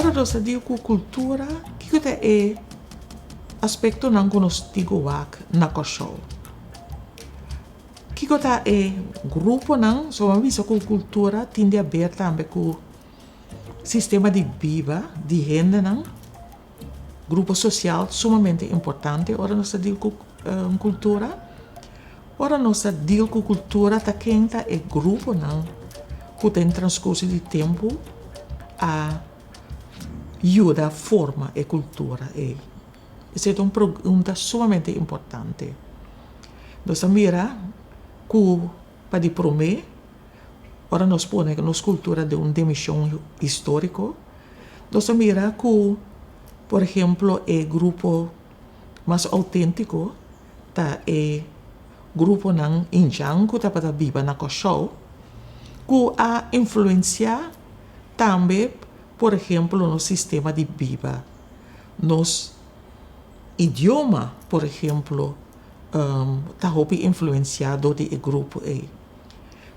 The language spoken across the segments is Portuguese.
Ora nós digo que cultura, que é aspecto não que nós digo na show. Que é grupo não, só uma visa que cultura tende a ver também com sistema de vida, de renda não, grupo social sumamente importante. Ora nós digo cultura, ora nós digo cultura está quem é grupo não, que tem transcurso de tempo a ajuda a forma e cultura. Essa é uma pergunta sumamente importante. Nós mira que para prometer, ora nós põe que nossa cultura de uma dimensão histórica, nós mira que, por exemplo, é grupo mais autêntico, tá é grupo não indiano que tá para viver na show, que a influenciar também, por exemplo, no sistema de vida, nos idioma, por exemplo, está influenciado de grupo aí.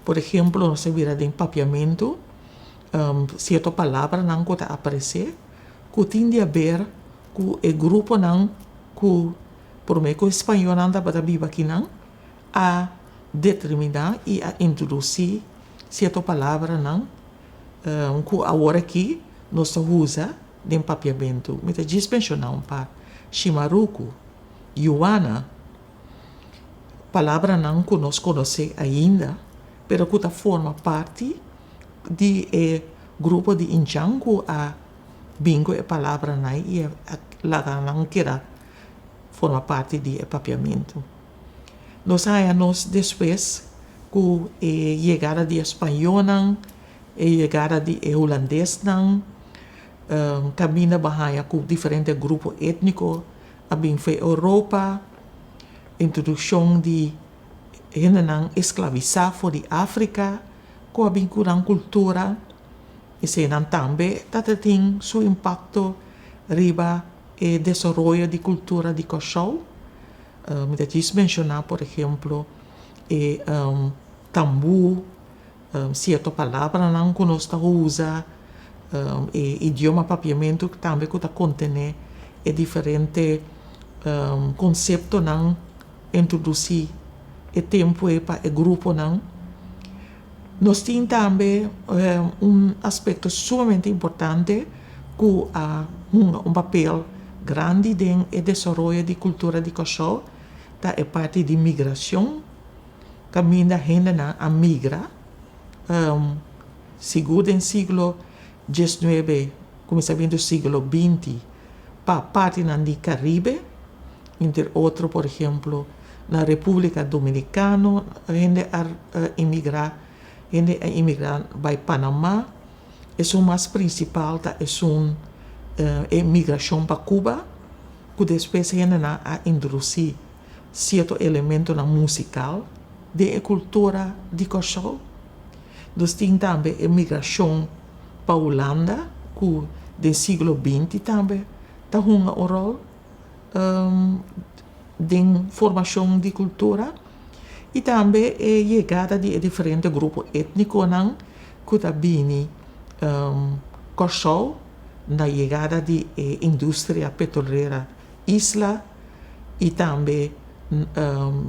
Por exemplo, nós vira de empapiamento, certa palavra não que aparecer, que tem a ver com o grupo não que por mim que o espanhol não dá para viver aqui não a determinar e a introduzir certa palavra não que agora aqui nós usa de empapiamento. Me diz mencionar para chimaruco, Ioana, palavra não que nós conhecemos ainda, pero que forma parte de grupo de indiano que a bingo é palavra não e lá não quer forma parte de papiamento. Nós anos depois que chegada de espanhol não, chegada de holandês não, caminha bahia com diferentes grupos étnicos, a bem foi Europa, introdução de escravizar fora de África, com a vinculada cultura, e se não também tem seu impacto riba e desenvolvimento de cultura de show. Me diz mencionar, por exemplo, tambu, certa palavra não que nós usa, idioma papiamento que também que contém diferente conceito não introduzir tempo para o grupo não. Nós temos também aspecto sumamente importante que há papel grande no desenvolvimento de cultura de show, é parte de migração, caminha gente a migra, segundo no século XIX, começando do século XX, para parte do Caribe, entre outros, por exemplo, na República Dominicana, gente a imigrar para Panamá, é o mais principal, é uma imigração para Cuba, que depois gente a introduzir certo elemento na musical, de cultura de show. Nós temos também a imigração para a Holanda, que do século XX também está um rol de formação de cultura. E também a chegada de diferentes grupos étnicos que também show na chegada de indústria petroleira isla e também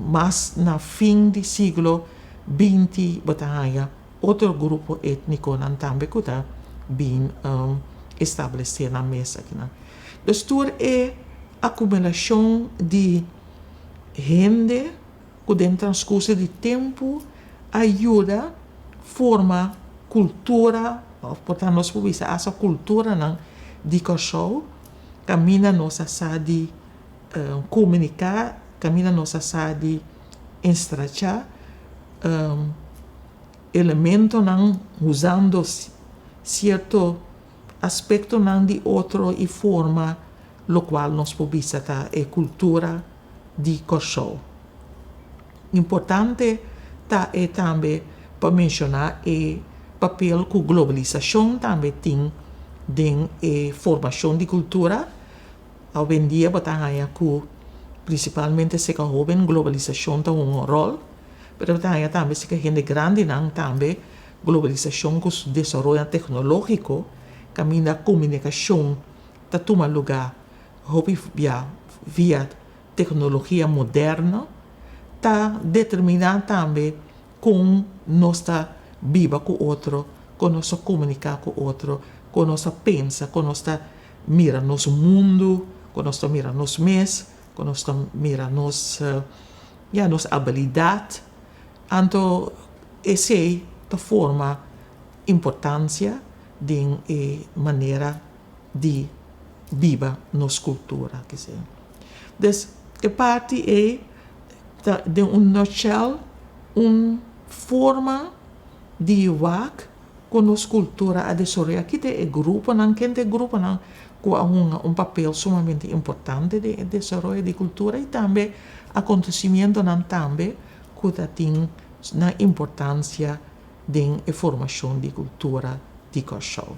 mas na fim do século XX batalha outro grupo étnico também que está bem estabelecido na mesa aqui. Então é acumulação de gente que dentro do transcurso de tempo ajuda a formar cultura, portanto nós podemos dizer essa cultura de show, caminha nossa de comunicar, caminha nossa de enstrategiar elemento usando certo aspecto de outro e forma lo qual nós podemos dizer é cultura de show. Importante é também para mencionar o papel que a globalização também tem na formação de cultura. Hoje em dia, que principalmente se a jovem globalização tem rol, mas também se a gente grande também globalização com o desenvolvimento tecnológico caminho da comunicação está tomando lugar via tecnologia moderna, está determinando também como nós está viva com o outro, como nós comunica com o outro, como nós pensa, como nós mira nosso mundo, como nós mira nós mesmos, como nós mira nossa habilidade. Então, essa é a forma importância de maneira de viva nossa cultura. Então, a parte é, de nutshell, uma forma de WAC com nossa cultura a desenvolver. Aqui tem grupo, com papel sumamente importante de desenvolvimento de cultura e também acontecimento também que tem na importância da formação de cultura de Kosovo.